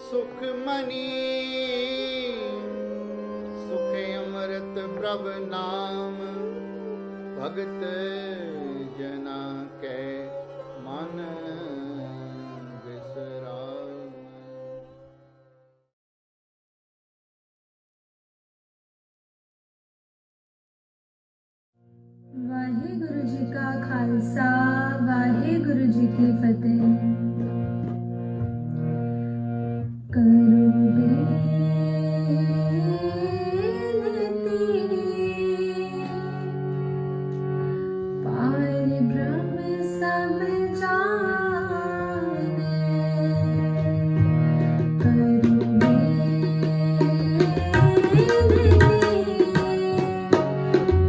सुखमनी सुख अमृत प्रभ नाम भगत जना कै मन विसराम। वाहिगुरु जी का खालसा वाहिगुरु जी की फतेह। करो बेनती पार ब्रह्म सब जाने। करो बेनती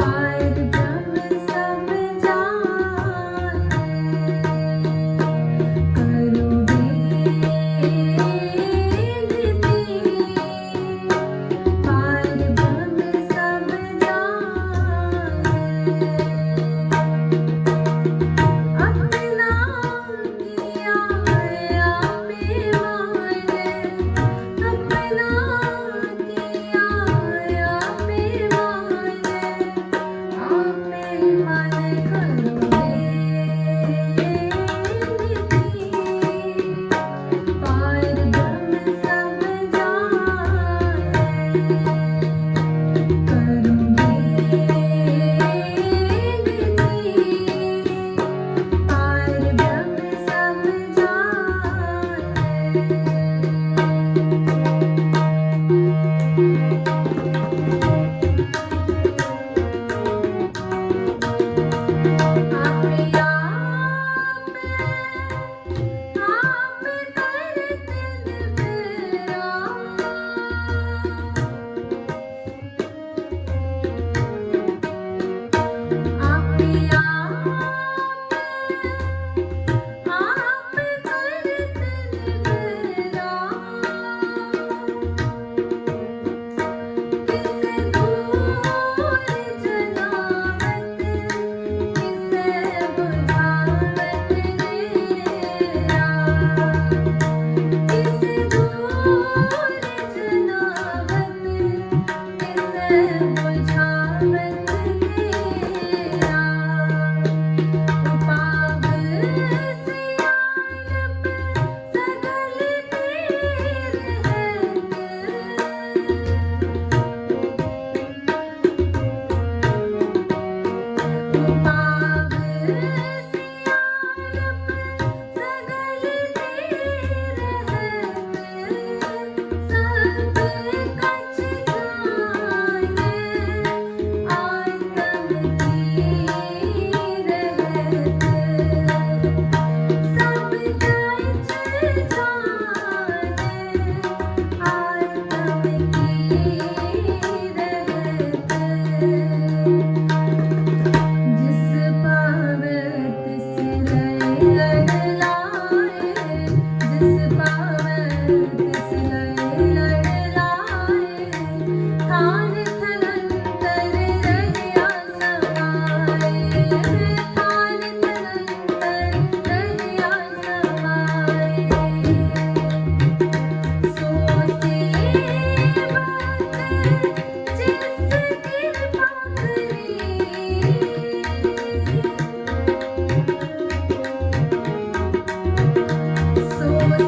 पार ब्रह्म सब जाने। करो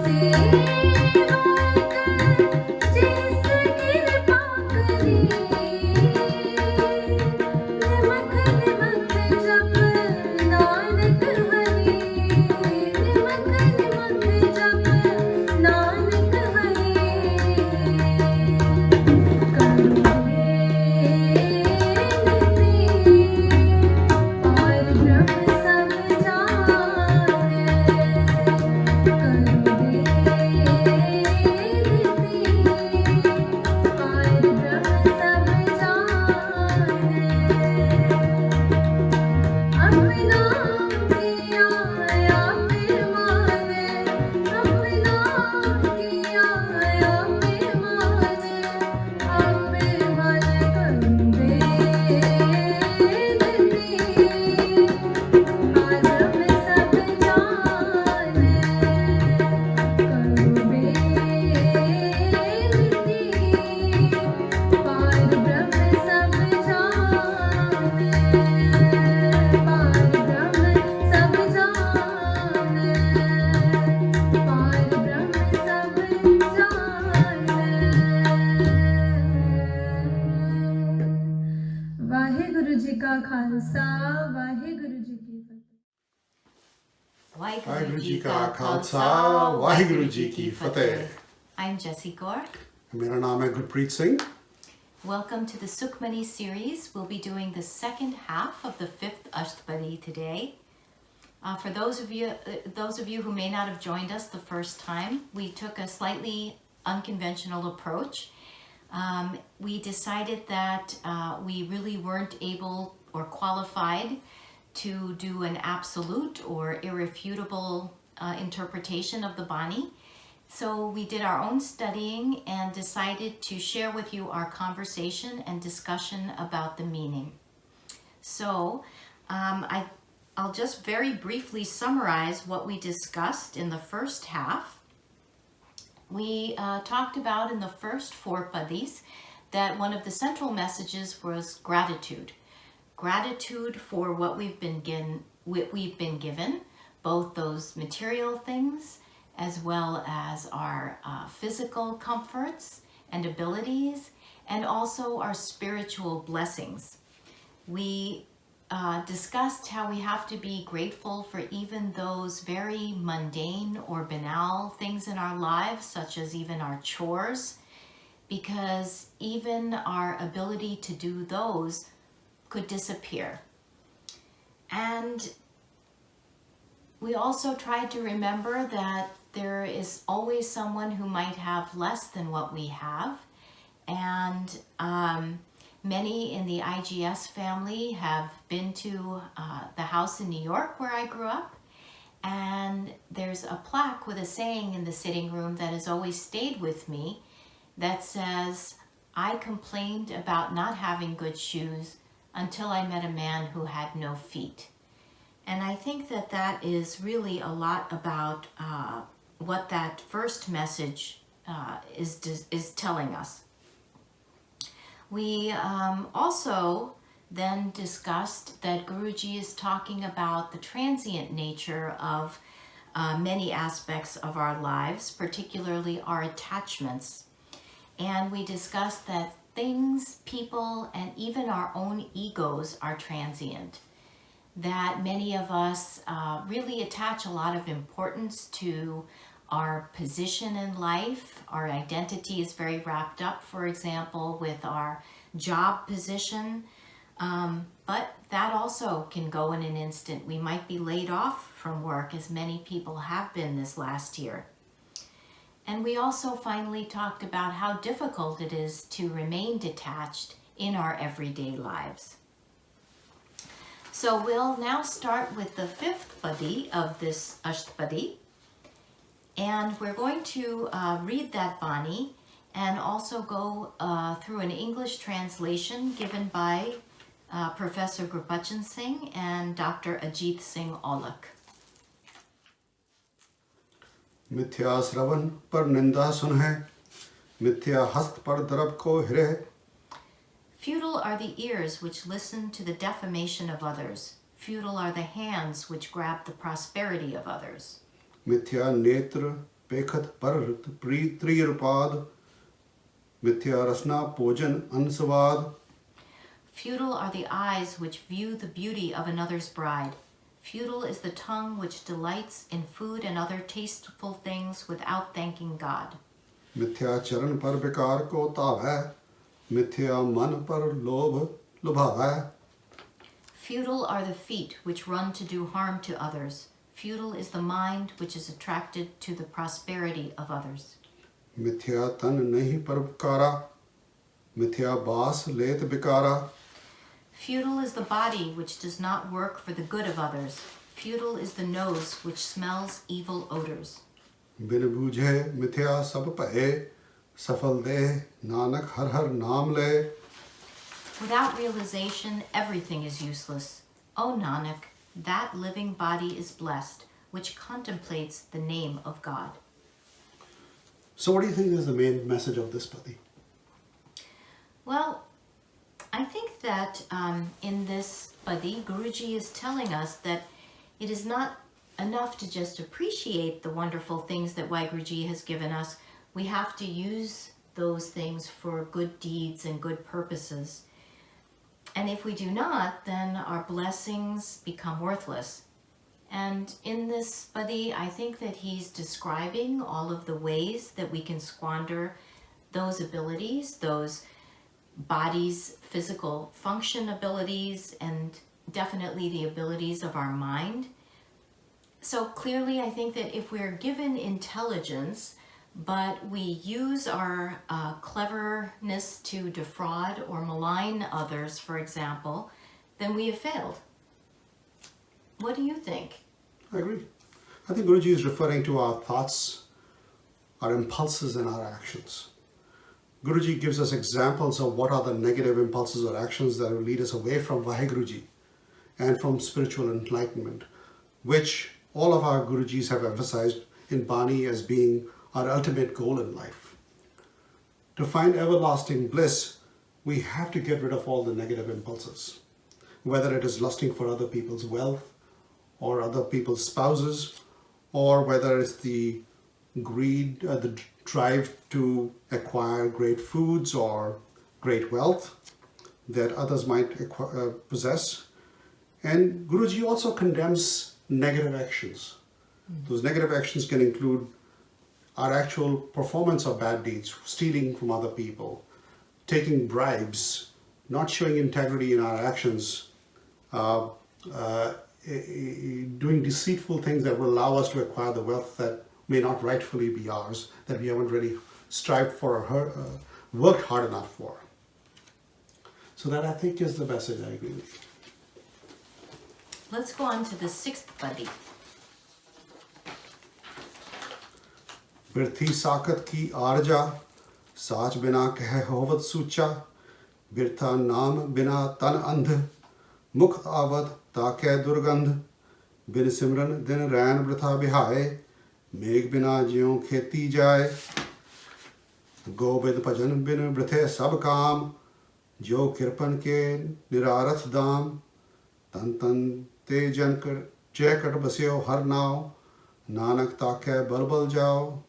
see खालसा वाहिगुरु जी की फतेह। वाहिगुरु जी का खालसा वाहिगुरु जी की फतेह. I'm Jessie Kaur. मेरा नाम है Gurpreet Singh. Welcome to the Sukmani Series. We'll be doing the second half of the 5th Astpadi today. For those of you who may not have joined us the first time, we took a slightly unconventional approach. We decided that we really weren't able or qualified to do an absolute or irrefutable interpretation of the Bani. So we did our own studying and decided to share with you our conversation and discussion about the meaning. So I'll just very briefly summarize what we discussed in the first half. We talked about in the first 4 padis that one of the central messages was gratitude. Gratitude for what we've been given, both those material things as well as our physical comforts and abilities, and also our spiritual blessings. We discussed how we have to be grateful for even those very mundane or banal things in our lives, such as even our chores, because even our ability to do those could disappear. And we also tried to remember that there is always someone who might have less than what we have, and many in the IIGS family have been to the house in New York where I grew up, and there's a plaque with a saying in the sitting room that has always stayed with me that says, "I complained about not having good shoes until I met a man who had no feet." And I think that that is really a lot about what that first message is telling us. We also then discussed that Guruji is talking about the transient nature of many aspects of our lives, particularly our attachments. And we discussed that things, people, and even our own egos are transient. That many of us really attach a lot of importance to our position in life. Our identity is very wrapped up, for example, with our job position. But that also can go in an instant. We might be laid off from work, as many people have been this last year. And we also finally talked about how difficult it is to remain detached in our everyday lives. So we'll now start with the 5th padi of this Astpadi. And we're going to read that Bani and also go through an English translation given by Professor Gurpreet Singh and Dr. Jasjit Singh Aulak. मिथ्या श्रवण पर निंदा सुन है, मिथ्या हस्त पर दरब को हिरे. Futile are the ears which listen to the defamation of others. Futile are the hands which grab the prosperity of others. मिथ्या नेत्र पेखत पर त्रियरपाद, मिथ्या रसना भोजन अनसवाद. Futile are the eyes which view the beauty of another's bride. Futile is the tongue which delights in food and other tasteful things without thanking God. मिथ्या चरण पर विकार को तावै, मिथ्या मन पर लोभ लुभावै. Futile are the feet which run to do harm to others. Futile is the mind which is attracted to the prosperity of others. मिथ्या तन नहीं परोपकारा, मिथ्या बास लेत बिकारा. Futile is the body which does not work for the good of others. Futile is the nose which smells evil odors. बिन बूझे मिथ्या सब भये, सफल देह नानक हर हर नाम ले. Without realization, everything is useless. O Nanak, that living body is blessed, which contemplates the name of God. So what do you think is the main message of this padi? Well, I think that in this padi, Guruji is telling us that it is not enough to just appreciate the wonderful things that Guruji has given us. We have to use those things for good deeds and good purposes. And if we do not, then our blessings become worthless. And in this Badi, I think that he's describing all of the ways that we can squander those abilities, those body's physical function abilities, and definitely the abilities of our mind. So clearly, I think that if we're given intelligence, but we use our cleverness to defraud or malign others, for example, then we have failed. What do you think? I agree. I think Guruji is referring to our thoughts, our impulses, and our actions. Guruji gives us examples of what are the negative impulses or actions that will lead us away from Vaheguruji and from spiritual enlightenment, which all of our Gurujis have emphasized in Bani as being our ultimate goal in life. To find everlasting bliss, we have to get rid of all the negative impulses, whether it is lusting for other people's wealth or other people's spouses, or whether it's the greed, the drive to acquire great foods or great wealth that others might possess. And Guruji also condemns negative actions. Those negative actions can include our actual performance of bad deeds, stealing from other people, taking bribes, not showing integrity in our actions, doing deceitful things that will allow us to acquire the wealth that may not rightfully be ours, that we haven't really strived for or worked hard enough for. So that, I think, is the message. I agree with you. Let's go on to the sixth Badi. Birthi साकत की आरजा साच बिना कह होवत सूचा बिरथा नाम बिना तन अंध मुख आवत ताके दुर्गंध बिन सिमरन दिन रैन वृथा बिहाए मेघ बिना ज्यों खेती जाए गोबिंद भजन बिन वृथे सब काम जो कृपन के निरारथ दाम तन तन ते जन कर जय कट बस्यो हर नाव नानक ताके बलबल जाओ.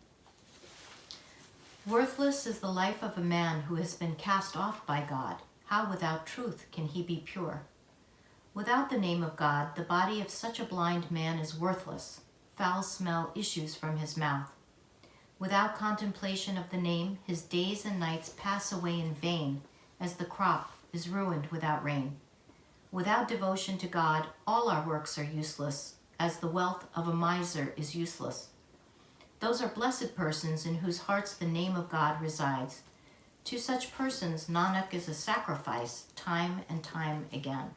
Worthless is the life of a man who has been cast off by God. How without truth can he be pure? Without the name of God, the body of such a blind man is worthless. Foul smell issues from his mouth. Without contemplation of the name, his days and nights pass away in vain, as the crop is ruined without rain. Without devotion to God, all our works are useless, as the wealth of a miser is useless. Those are blessed persons in whose hearts the name of God resides. To such persons, Nanak is a sacrifice, time and time again.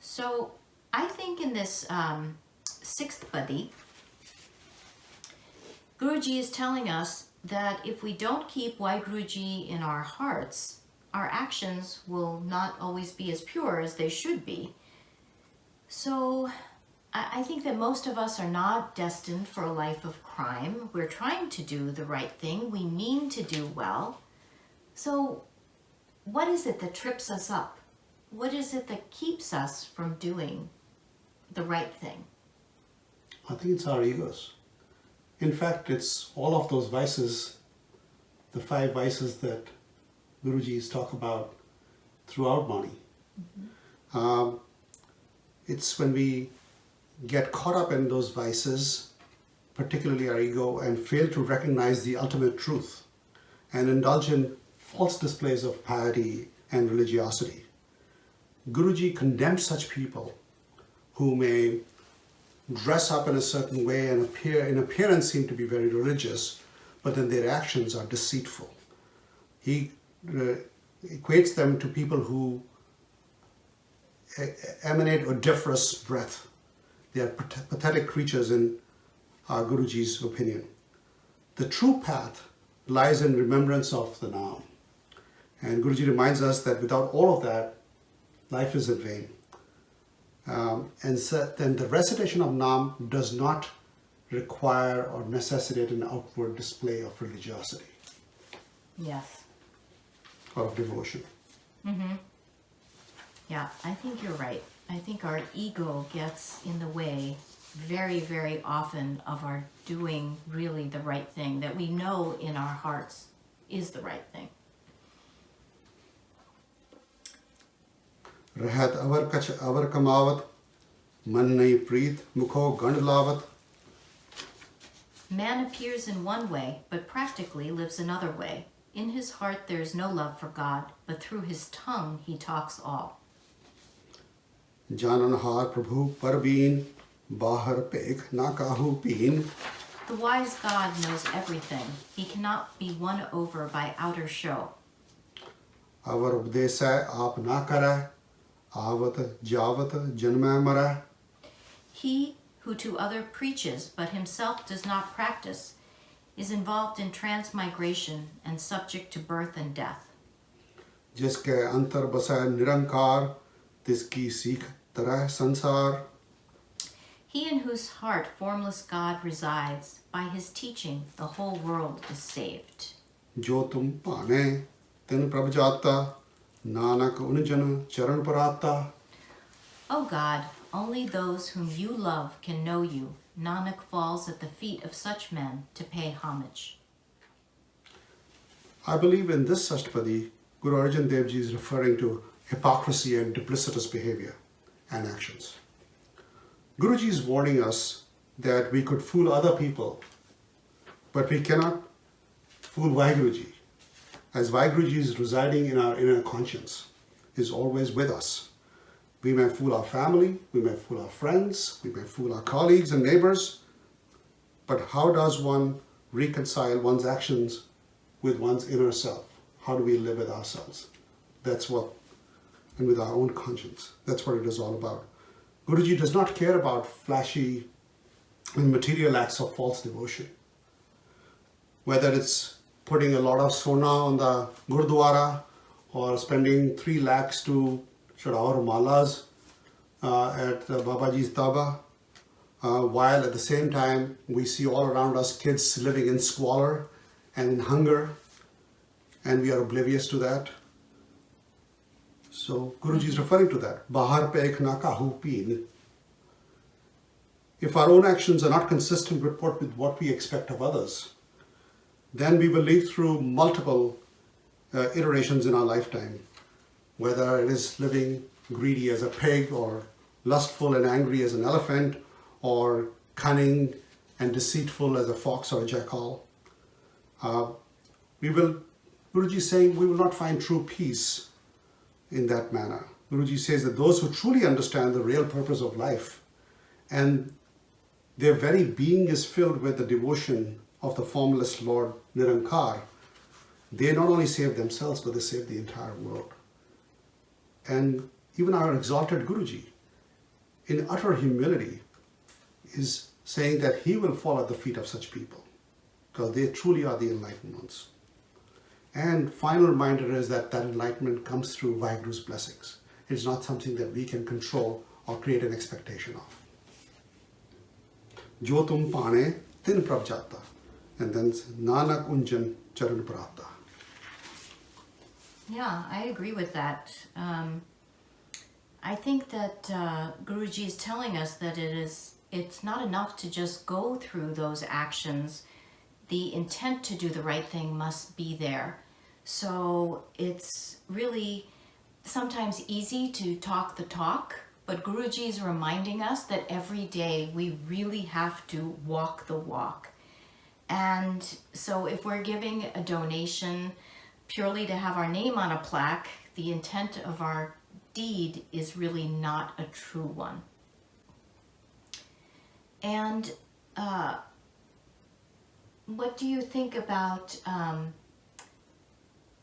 So, I think in this sixth Badi, Guruji is telling us that if we don't keep Vaheguruji in our hearts, our actions will not always be as pure as they should be. So, I think that most of us are not destined for a life of crime. We're trying to do the right thing. We mean to do well. So what is it that trips us up? What is it that keeps us from doing the right thing? I think it's our egos. In fact, it's all of those vices, the 5 vices that Guruji's talk about throughout Bani. Mm-hmm. It's when we get caught up in those vices, particularly our ego, and fail to recognize the ultimate truth and indulge in false displays of piety and religiosity. Guruji condemns such people who may dress up in a certain way and in appearance seem to be very religious, but then their actions are deceitful. He equates them to people who emanate odoriferous breath. They are pathetic creatures in our Guruji's opinion. The true path lies in remembrance of the Naam. And Guruji reminds us that without all of that, life is in vain. And so then the recitation of Naam does not require or necessitate an outward display of religiosity. Yes. Or of devotion. Mm-hmm. Yeah, I think you're right. I think our ego gets in the way very, very often of our doing really the right thing that we know in our hearts is the right thing. रहत अवर कछ अवर कमावत, मन नहीं प्रीत मुखो गंड लावत. Man appears in one way, but practically lives another way. In his heart there is no love for God, but through his tongue he talks all. जाननहार प्रभु परबीन, बाहर पेख ना काहू पीन. The wise God knows everything. He cannot be won over by outer show. अवर उपदेश आप ना करे, आवत जावत जन्मै मरै. He who to other preaches but himself does not practice is involved in transmigration and subject to birth and death. जिसके अंतर बसै निरंकार, तिसकी सीख तरह संसार. He in whose heart formless God resides, by his teaching the whole world is saved. जो तुम पाने तिन प्रभ जाता, नानक उन जन चरण पर आता. O God, only those whom you love can know you. Nanak falls at the feet of such men to pay homage. I believe in this Astpadi, Guru Arjan Dev Ji is referring to hypocrisy and duplicitous behavior and actions. Guruji is warning us that we could fool other people, but we cannot fool Vaheguruji, as Vaheguruji is residing in our inner conscience, is always with us. We may fool our family, we may fool our friends, we may fool our colleagues and neighbors, but how does one reconcile one's actions with one's inner self? How do we live with ourselves? That's what, and with our own conscience. That's what it is all about. Guruji does not care about flashy and material acts of false devotion. Whether it's putting a lot of sona on the Gurdwara or spending 3 lakhs to Chadaur Malas at Babaji's Taba, while at the same time we see all around us kids living in squalor and in hunger, and we are oblivious to that. So Guruji is referring to that. Bahar pe ek na kahu peen. If our own actions are not consistent with what we expect of others, then we will live through multiple iterations in our lifetime, whether it is living greedy as a pig, or lustful and angry as an elephant, or cunning and deceitful as a fox or a jackal. Guruji is saying we will not find true peace in that manner. Guruji says that those who truly understand the real purpose of life and their very being is filled with the devotion of the formless Lord Nirankar, they not only save themselves, but they save the entire world. And even our exalted Guruji, in utter humility, is saying that he will fall at the feet of such people, because they truly are the enlightened ones. And final reminder is that enlightenment comes through Vaheguru's blessings. It's not something that we can control or create an expectation of. Jo tum paane tin prabh jata. And then nanak unjan charan prata. Yeah, I agree with that. I think that Guruji is telling us that it's not enough to just go through those actions. The intent to do the right thing must be there. So it's really sometimes easy to talk the talk, but Guruji is reminding us that every day we really have to walk the walk. And so if we're giving a donation purely to have our name on a plaque, the intent of our deed is really not a true one. And what do you think about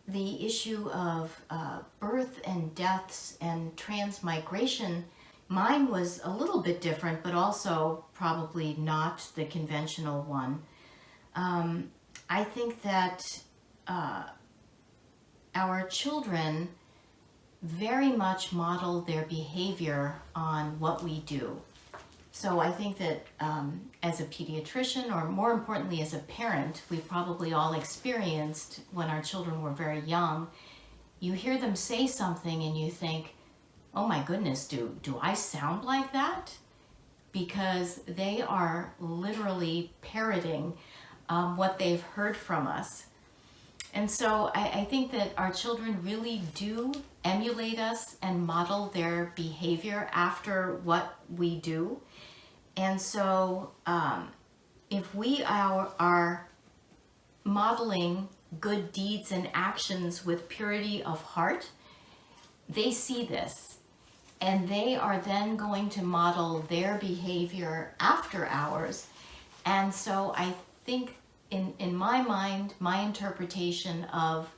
the issue of birth and deaths and transmigration? Mine was a little bit different, but also probably not the conventional one. I think that our children very much model their behavior on what we do. So I think that as a pediatrician, or more importantly as a parent, we've probably all experienced when our children were very young, you hear them say something and you think, oh my goodness, do I sound like that? Because they are literally parroting what they've heard from us. And so I think that our children really do emulate us and model their behavior after what we do. And so if we are modeling good deeds and actions with purity of heart, they see this. And they are then going to model their behavior after ours. And so I think in my mind, my interpretation of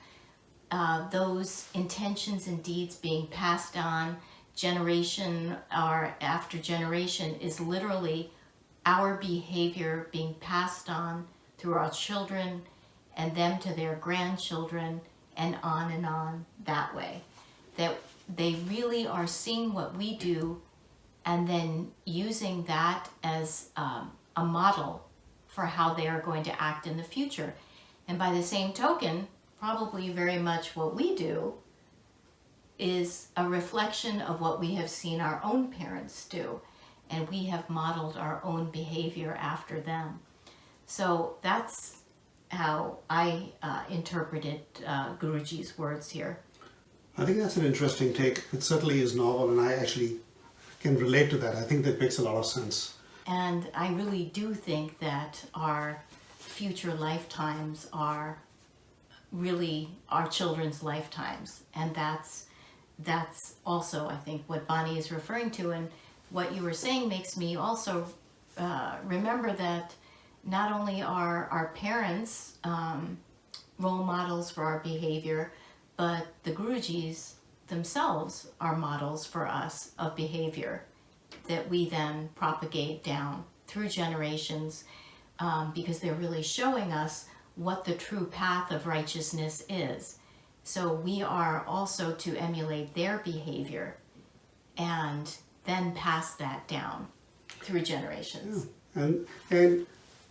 those intentions and deeds being passed on generation or after generation is literally our behavior being passed on through our children and them to their grandchildren and on that way. That they really are seeing what we do and then using that as a model for how they are going to act in the future. And by the same token, probably very much what we do is a reflection of what we have seen our own parents do, and we have modeled our own behavior after them. So that's how I interpreted Guruji's words here. I think that's an interesting take. It certainly is novel, and I actually can relate to that. I think that makes a lot of sense. And I really do think that our future lifetimes are really our children's lifetimes. And that's also, I think, what Bani is referring to. And what you were saying makes me also remember that not only are our parents role models for our behavior, but the Gurujis themselves are models for us of behavior that we then propagate down through generations, because they're really showing us what the true path of righteousness is. So we are also to emulate their behavior and then pass that down through generations. Yeah. And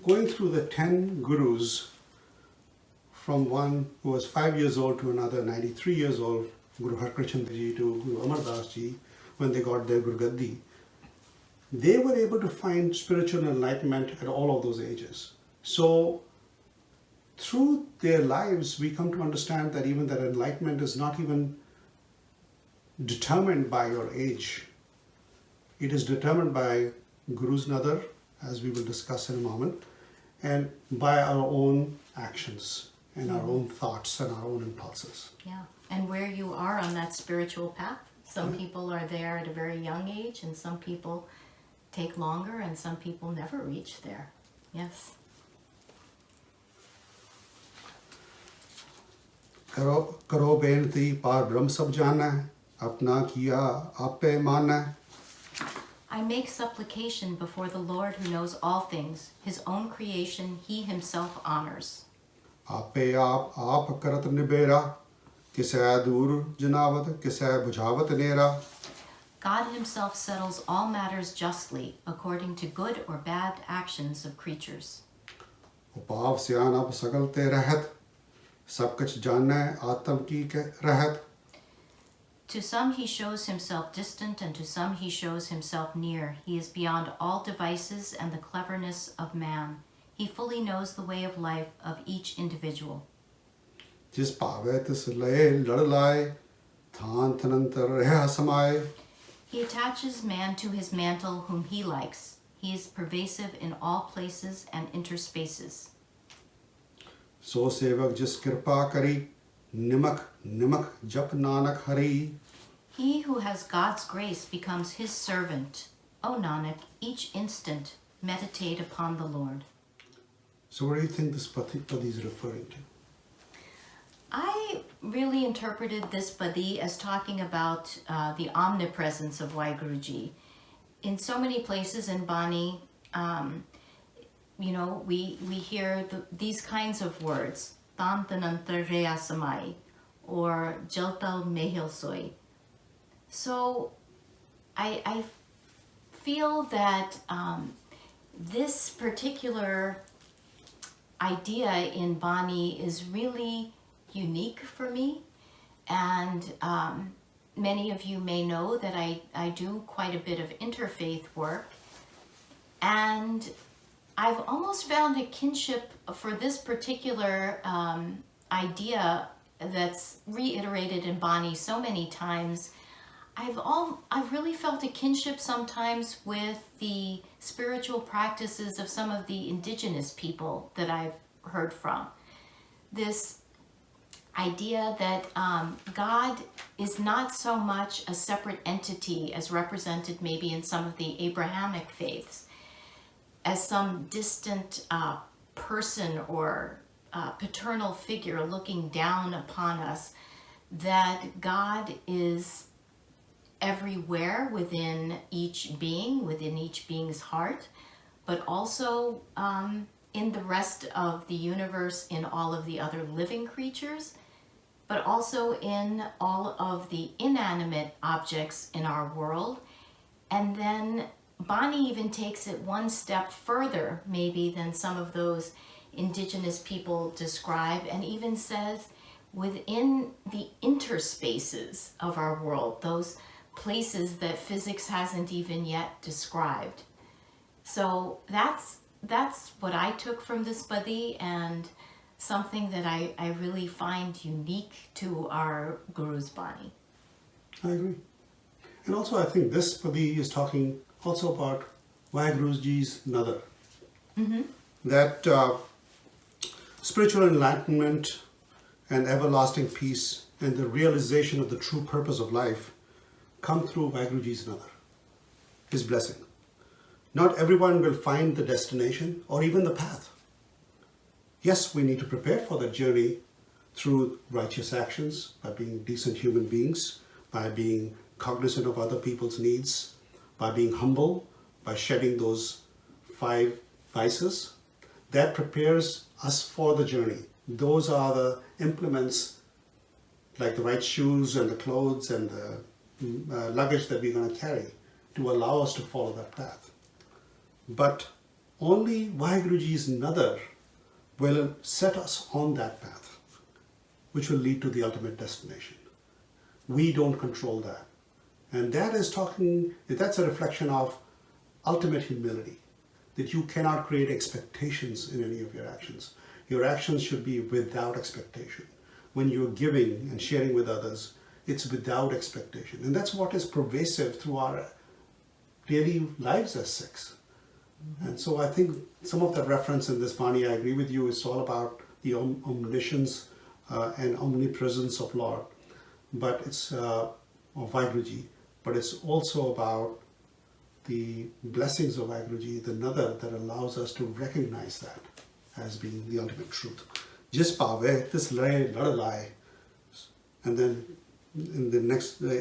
going through the 10 gurus, from one who was 5 years old to another 93 years old, Guru Harkrishan Ji to Guru Amar Das Ji, when they got their Guru Gaddi, they were able to find spiritual enlightenment at all of those ages. So through their lives, we come to understand that even that enlightenment is not even determined by your age. It is determined by Guru's Nadar, as we will discuss in a moment, and by our own actions and our own thoughts and our own impulses. Yeah, and where you are on that spiritual path. Some people are there at a very young age, and some people take longer, and some people never reach there. Yes. करो बेनती पार ब्रह्म सब जाना है, अपना किया आपे माना है. I make supplication before the Lord who knows all things. His own creation he himself honors. आपे आप करत निबेरा, किसै दूर जनावत, किसै बुझावत नेरा. God himself settles all matters justly according to good or bad actions of creatures. उपाव स्यान अब सकल ते रहत, सब कुछ जाने आत्म की के रहत. To some he shows himself distant, and to some he shows himself near. He is beyond all devices and the cleverness of man. He fully knows the way of life of each individual. जिस भावे तिस लय लड़ लाए, थान थनंतर रह समाए. He attaches man to his mantle whom he likes. He is pervasive in all places and interspaces. सो सेवक जिस कृपा करी, निमक निमक जप Nanak Hari. He who has God's grace becomes his servant. O Nanak, each instant meditate upon the Lord. So what do you think this Padi is referring to? I really interpreted this Badi as talking about the omnipresence of Waheguruji. In so many places in Bani, we hear these kinds of words, Tantanantar Reyasamai, or Jaltal Mehil Soy. So I feel that this particular idea in Bani is really unique for me, and many of you may know that I do quite a bit of interfaith work, and I've almost found a kinship for this particular idea that's reiterated in Bani so many times, I've really felt a kinship sometimes with the spiritual practices of some of the indigenous people that I've heard from. This idea that God is not so much a separate entity as represented maybe in some of the Abrahamic faiths, as some distant person or paternal figure looking down upon us, that God is everywhere within each being's heart, but also in the rest of the universe, in all of the other living creatures, but also in all of the inanimate objects in our world. And then Bani even takes it one step further, maybe, than some of those indigenous people describe, and even says within the interspaces of our world, those places that physics hasn't even yet described. So that's what I took from this Badi, and something that I really find unique to our Guru's Bani. I agree. And also I think this Badi is talking also about Guruji's Nadar. That spiritual enlightenment and everlasting peace and the realization of the true purpose of life come through Guruji's Nadar, his blessing. Not everyone will find the destination or even the path. Yes, we need to prepare for that journey through righteous actions, by being decent human beings, by being cognizant of other people's needs, by being humble, by shedding those 5 vices. That prepares us for the journey. Those are the implements, like the right shoes and the clothes and the luggage that we're going to carry to allow us to follow that path. But only Guruji's Nadar will set us on that path, which will lead to the ultimate destination. We don't control that. And that's a reflection of ultimate humility, that you cannot create expectations in any of your actions. Your actions should be without expectation. When you're giving and sharing with others, it's without expectation. And that's what is pervasive through our daily lives as Sikhs. And so I think some of the reference in this Bani, I agree with you, it's all about the omniscience and omnipresence of Lord, but it's of Guruji, but it's also about the blessings of Guruji, the Nadar that allows us to recognize that as being the ultimate truth. Jis paave, this lad lie. And then in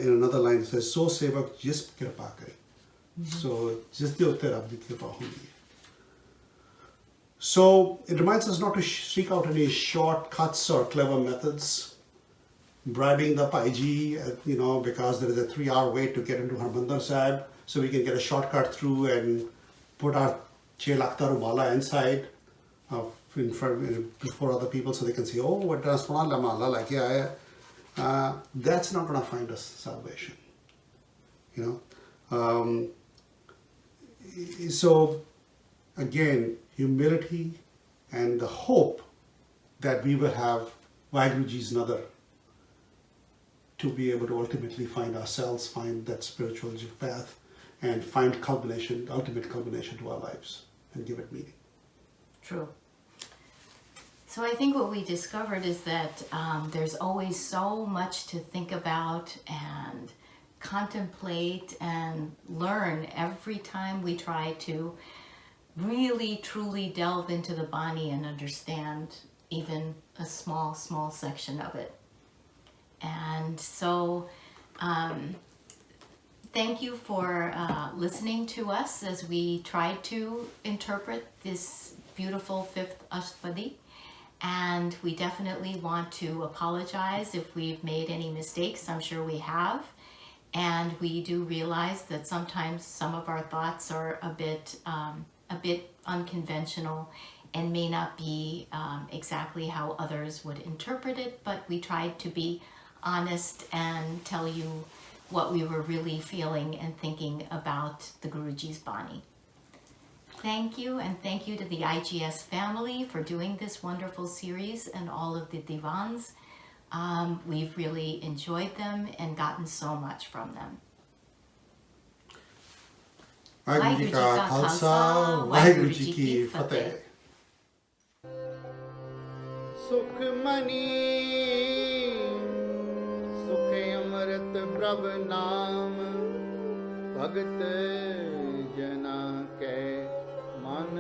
another line it says, so sevak jis kripa kare. So jis de utte Rab di kripa hondi. So it reminds us not to seek out any shortcuts or clever methods, bribing the Paiji, because there is a 3-hour wait to get into Harmandir Sahib, so we can get a shortcut through and put our 6 lakh Rubala inside before other people, so they can see, oh, what transform lama like that's not going to find us salvation. So again, humility and the hope that we will have Guruji's Nadar to be able to ultimately find ourselves, find that spiritual path, and find ultimate culmination to our lives and give it meaning. True. So I think what we discovered is that there's always so much to think about and contemplate and learn every time we try to really truly delve into the Bani and understand even a small section of it. And so thank you for listening to us as we tried to interpret this beautiful 5th Astpadi. And we definitely want to apologize if we've made any mistakes. I'm sure we have. And we do realize that sometimes some of our thoughts are a bit unconventional and may not be exactly how others would interpret it, but we tried to be honest and tell you what we were really feeling and thinking about the Guruji's Bani. Thank you, and thank you to the IGS family for doing this wonderful series and all of the Devans. We've really enjoyed them and gotten so much from them. Waheguru ji ਕਾ ਖਾਲਸਾ ਵਾਹਿਗੁਰੂ ਜੀ ਕੀ ਫਤਿਹ। ਸੁਖਮਨੀ ਸੁਖੇ ਅੰਮ੍ਰਿਤ ਪ੍ਰਭ ਨਾਮ ਭਗਤ ਜਨਾ ਕੈ ਮਨ